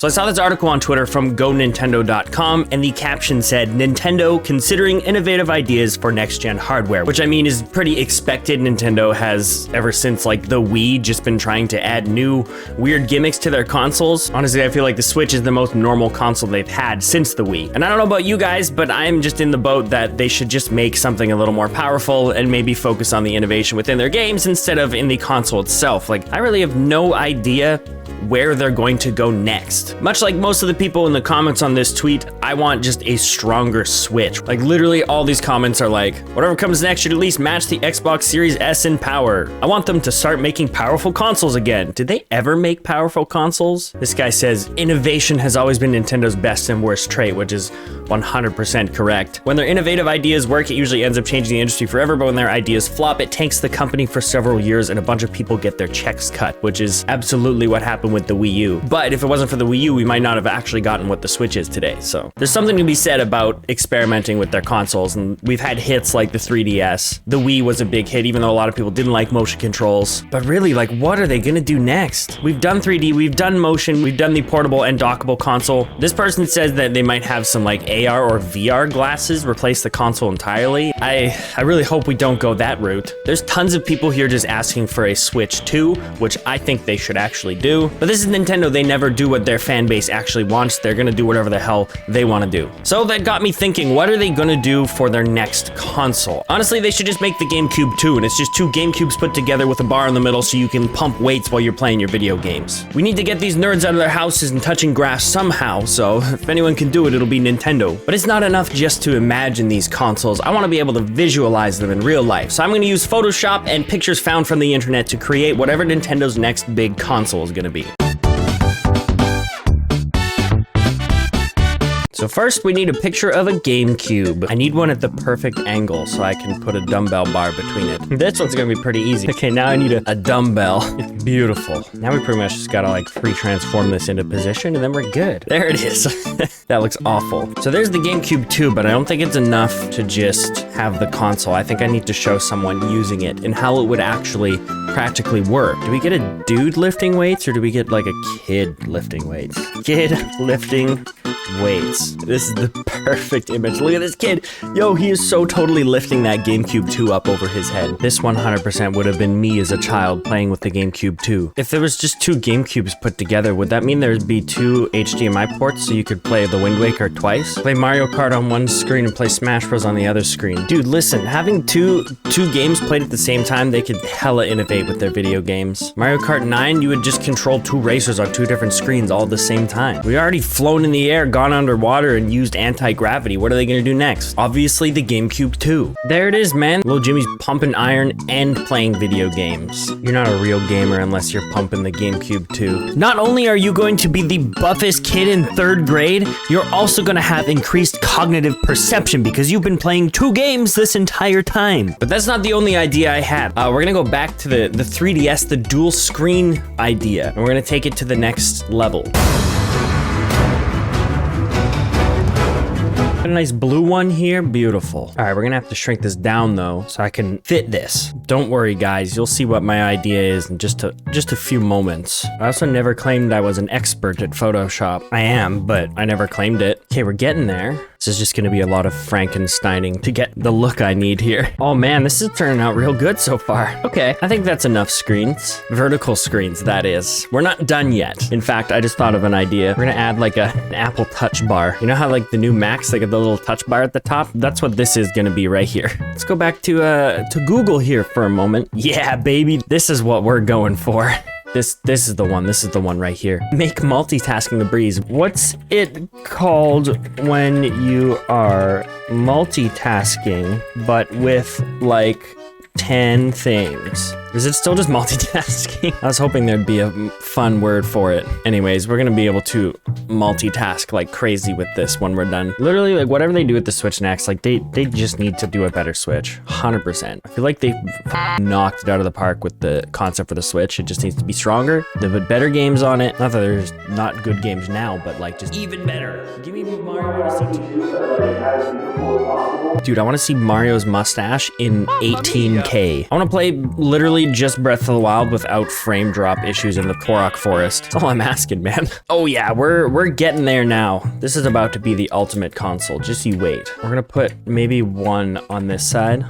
So I saw this article on Twitter from GoNintendo.com, and the caption said, Nintendo considering innovative ideas for next-gen hardware, which I mean is pretty expected. Nintendo has, ever since like the Wii, just been trying to add new weird gimmicks to their consoles. Honestly, I feel like the Switch is the most normal console they've had since the Wii. And I don't know about you guys, but I'm just in the boat that they should just make something a little more powerful and maybe focus on the innovation within their games instead of in the console itself. Like, I really have no idea where they're going to go next. Much like most of the people in the comments on this tweet, I want just a stronger Switch. Like literally all these comments are like, whatever comes next should at least match the Xbox Series S in power. I want them to start making powerful consoles again. Did they ever make powerful consoles? This guy says, innovation has always been Nintendo's best and worst trait, which is 100% correct. When their innovative ideas work, it usually ends up changing the industry forever, but when their ideas flop, it tanks the company for several years and a bunch of people get their checks cut, which is absolutely what happened with the Wii U. But if it wasn't for the Wii U, we might not have actually gotten what the Switch is today. So there's something to be said about experimenting with their consoles, and we've had hits like the 3DS. The Wii was a big hit, even though a lot of people didn't like motion controls. But really, like, what are they gonna do next? We've done 3D, we've done motion, we've done the portable and dockable console. This person says that they might have some like AR or VR glasses replace the console entirely. I really hope we don't go that route. There's tons of people here just asking for a Switch 2, which I think they should actually do. But this is Nintendo, they never do what their fan base actually wants. They're gonna do whatever the hell they wanna do. So that got me thinking, what are they gonna do for their next console? Honestly, they should just make the GameCube 2, and it's just two GameCubes put together with a bar in the middle so you can pump weights while you're playing your video games. We need to get these nerds out of their houses and touching grass somehow, so if anyone can do it, it'll be Nintendo. But it's not enough just to imagine these consoles. I wanna be able to visualize them in real life. So I'm gonna use Photoshop and pictures found from the internet to create whatever Nintendo's next big console is gonna be. So first we need a picture of a GameCube. I need one at the perfect angle so I can put a dumbbell bar between it. This one's gonna be pretty easy. Okay, now I need a dumbbell. It's beautiful. Now we pretty much just gotta like free transform this into position and then we're good. There it is. That looks awful. So there's the GameCube 2, but I don't think it's enough to just have the console. I think I need to show someone using it and how it would actually practically work. Do we get a dude lifting weights or do we get like a kid lifting weights? Kid lifting weights. This is the perfect image. Look at this kid. Yo, he is so totally lifting that GameCube 2 up over his head. This 100% would have been me as a child playing with the GameCube 2. If there was just two GameCubes put together, would that mean there'd be two HDMI ports so you could play The Wind Waker twice? Play Mario Kart on one screen and play Smash Bros on the other screen. Dude, listen, having two games played at the same time, they could hella innovate with their video games. Mario Kart 9, you would just control two racers on two different screens all at the same time. We already flown in the air, gone underwater, and used anti-gravity. What are they gonna do next? Obviously the GameCube 2. There it is, man. Little Jimmy's pumping iron and playing video games. You're not a real gamer unless you're pumping the GameCube 2. Not only are you going to be the buffest kid in 3rd grade, you're also gonna have increased cognitive perception because you've been playing two games this entire time. But that's not the only idea I had. We're gonna go back to the 3DS, the dual screen idea, and we're gonna take it to the next level. A nice blue one here, beautiful. All right, we're gonna have to shrink this down though, so I can fit this. Don't worry guys, you'll see what my idea is in just a few moments. I also never claimed I was an expert at Photoshop. I am, but I never claimed it. Okay, we're getting there. This is just gonna be a lot of Frankensteining to get the look I need here. Oh man, this is turning out real good so far. Okay, I think that's enough screens. Vertical screens, that is. We're not done yet. In fact, I just thought of an idea. We're gonna add like an Apple Touch bar. You know how like the new Macs, they get the little touch bar at the top? That's what this is gonna be right here. Let's go back to Google here for a moment. Yeah, baby, this is what we're going for. This is the one right here. Make multitasking a breeze. What's it called when you are multitasking, but with like 10 things? Is it still just multitasking? I was hoping there'd be a fun word for it. Anyways, we're gonna be able to multitask like crazy with this when we're done. Literally, like whatever they do with the Switch next, like they just need to do a better Switch, 100%. I feel like they knocked it out of the park with the concept for the Switch. It just needs to be stronger. They put better games on it. Not that there's not good games now, but like just even better. Give me Mario Odyssey 2. Dude, I wanna see Mario's mustache in 18K. I wanna play literally literally just Breath of the Wild without frame drop issues in the Korok Forest. That's all I'm asking, man. Oh yeah, we're getting there now. This is about to be the ultimate console. Just you wait. We're gonna put maybe one on this side.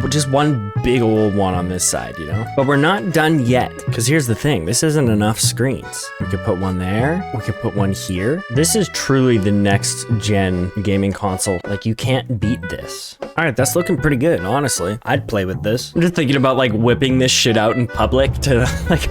Just one big old one on this side, you know? But we're not done yet, because here's the thing. This isn't enough screens. We could put one there. We could put one here. This is truly the next gen gaming console. Like, you can't beat this. All right, that's looking pretty good, honestly. I'd play with this. I'm just thinking about like whipping this shit out in public to like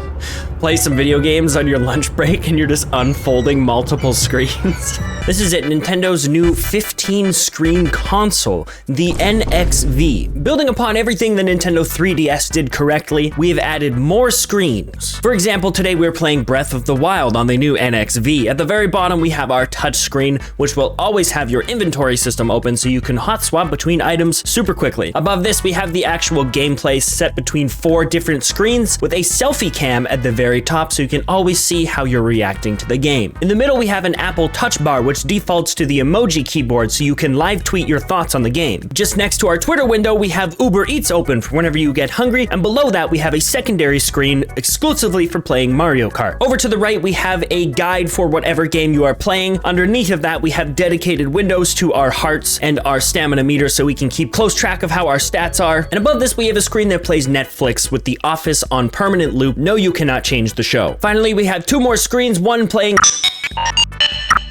play some video games on your lunch break and you're just unfolding multiple screens. This is it, Nintendo's new 15-screen console, the NXV. Building upon everything the Nintendo 3DS did correctly, we have added more screens. For example, today we're playing Breath of the Wild on the new NXV. At the very bottom, we have our touch screen, which will always have your inventory system open so you can hot swap between items super quickly. Above this, we have the actual gameplay set between 4 different screens with a selfie cam at the very top so you can always see how you're reacting to the game. In the middle, we have an Apple Touch bar, which defaults to the emoji keyboard so you can live tweet your thoughts on the game. Just next to our Twitter window, we have Uber Eats open for whenever you get hungry, and below that, we have a secondary screen exclusively for playing Mario Kart. Over to the right, we have a guide for whatever game you are playing. Underneath of that, we have dedicated windows to our hearts and our stamina meter so we can keep close track of how our stats are. And above this, we have a screen that plays Netflix with The Office on permanent loop. No, you cannot change the show. Finally, we have 2 more screens, one playing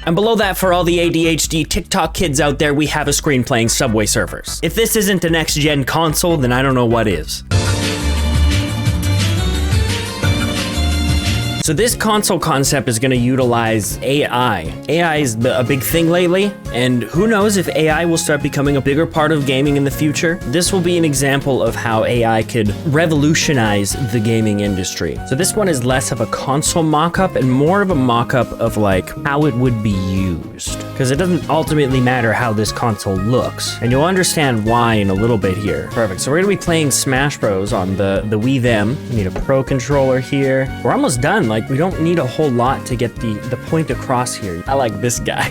and below that, for all the ADHD TikTok kids out there, we have a screen playing Subway Surfers. If this isn't a next-gen console, then I don't know what is. So this console concept is going to utilize AI. AI is a big thing lately, and who knows if AI will start becoming a bigger part of gaming in the future. This will be an example of how AI could revolutionize the gaming industry. So this one is less of a console mock-up and more of a mock-up of like how it would be used. Because it doesn't ultimately matter how this console looks. And you'll understand why in a little bit here. Perfect, so we're going to be playing Smash Bros on the Wii Them. We need a Pro controller here. We're almost done. Like, we don't need a whole lot to get the point across here. I like this guy.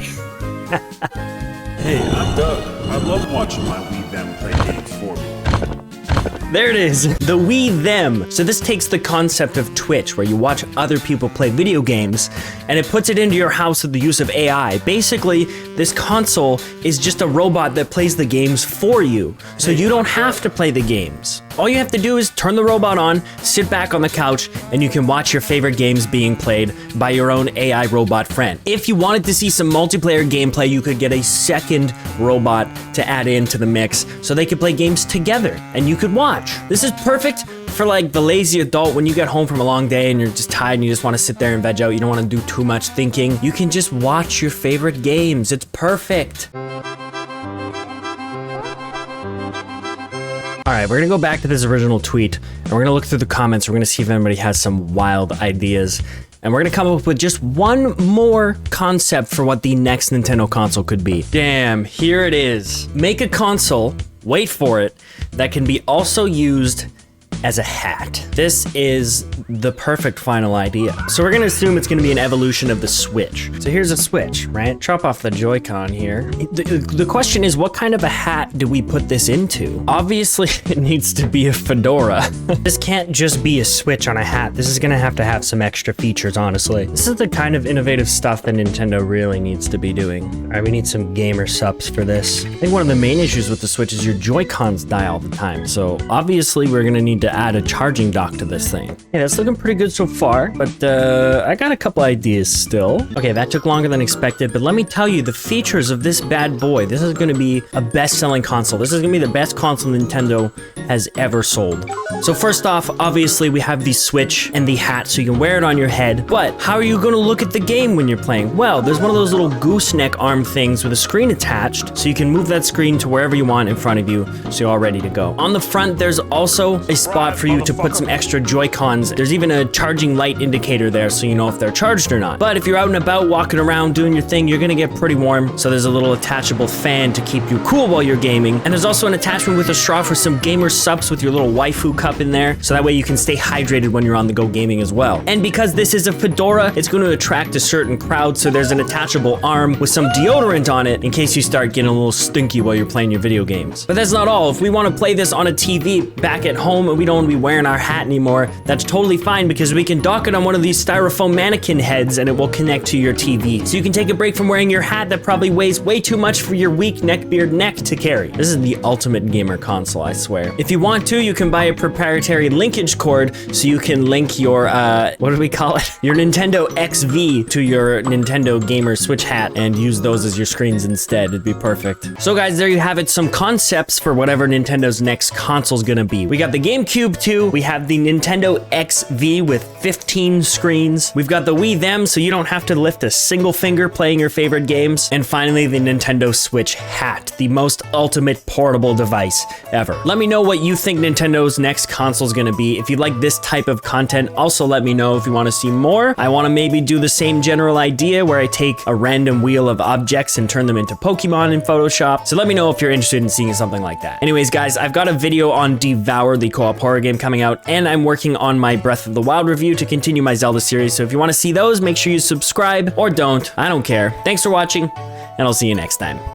Hey, I'm Doug. I love watching my Wii Them play games for me. There it is, the Wii Them. So this takes the concept of Twitch, where you watch other people play video games, and it puts it into your house with the use of AI. Basically, this console is just a robot that plays the games for you, so you don't have to play the games. All you have to do is turn the robot on, sit back on the couch, and you can watch your favorite games being played by your own AI robot friend. If you wanted to see some multiplayer gameplay, you could get a second robot to add into the mix so they could play games together and you could watch. This is perfect for like the lazy adult when you get home from a long day and you're just tired and you just want to sit there and veg out. You don't want to do too much thinking. You can just watch your favorite games. It's perfect. All right, we're gonna go back to this original tweet and we're gonna look through the comments. We're gonna see if anybody has some wild ideas. And we're gonna come up with just one more concept for what the next Nintendo console could be. Damn, here it is. Make a console, wait for it, that can be also used as a hat. This is the perfect final idea. So we're gonna assume it's gonna be an evolution of the Switch. So here's a Switch, right? Chop off the Joy-Con here. The question is, what kind of a hat do we put this into? Obviously, it needs to be a fedora. This can't just be a Switch on a hat. This is gonna have to have some extra features, honestly. This is the kind of innovative stuff that Nintendo really needs to be doing. All right, we need some gamer subs for this. I think one of the main issues with the Switch is your Joy-Cons die all the time. So obviously, we're gonna need to add a charging dock to this thing. Hey, that's looking pretty good so far, but I got a couple ideas still. Okay, that took longer than expected, but let me tell you the features of this bad boy. This is gonna be a best-selling console. This is gonna be the best console Nintendo has ever sold. So first off, obviously we have the Switch and the hat, so you can wear it on your head, but how are you gonna look at the game when you're playing? Well, there's one of those little gooseneck arm things with a screen attached, so you can move that screen to wherever you want in front of you, so you're all ready to go. On the front, there's also a spot for you to put some extra Joy-Cons. There's even a charging light indicator there so you know if they're charged or not. But if you're out and about walking around doing your thing, you're gonna get pretty warm. So there's a little attachable fan to keep you cool while you're gaming. And there's also an attachment with a straw for some gamer subs with your little waifu cup in there. So that way you can stay hydrated when you're on the go gaming as well. And because this is a fedora, it's gonna attract a certain crowd. So there's an attachable arm with some deodorant on it in case you start getting a little stinky while you're playing your video games. But that's not all. If we wanna play this on a TV back at home and we don't want to be wearing our hat anymore, that's totally fine because we can dock it on one of these styrofoam mannequin heads and it will connect to your TV. So you can take a break from wearing your hat that probably weighs way too much for your weak neckbeard neck to carry. This is the ultimate gamer console, I swear. If you want to, you can buy a proprietary linkage cord so you can link your, what do we call it? Your Nintendo XV to your Nintendo Gamer Switch hat and use those as your screens instead. It'd be perfect. So guys, there you have it. Some concepts for whatever Nintendo's next console is gonna be. We got the GameCube 2. We have the Nintendo XV with 15 screens. We've got the Wii Them, so you don't have to lift a single finger playing your favorite games. And finally, the Nintendo Switch hat, the most ultimate portable device ever. Let me know what you think Nintendo's next console is gonna be. If you like this type of content, also let me know if you want to see more. I want to maybe do the same general idea where I take a random wheel of objects and turn them into Pokemon in Photoshop. So let me know if you're interested in seeing something like that. Anyways, guys, I've got a video on Devour, the co-op horror game, coming out, and I'm working on my Breath of the Wild review to continue my Zelda series. So if you want to see those, make sure you subscribe or don't. I don't care. Thanks for watching, and I'll see you next time.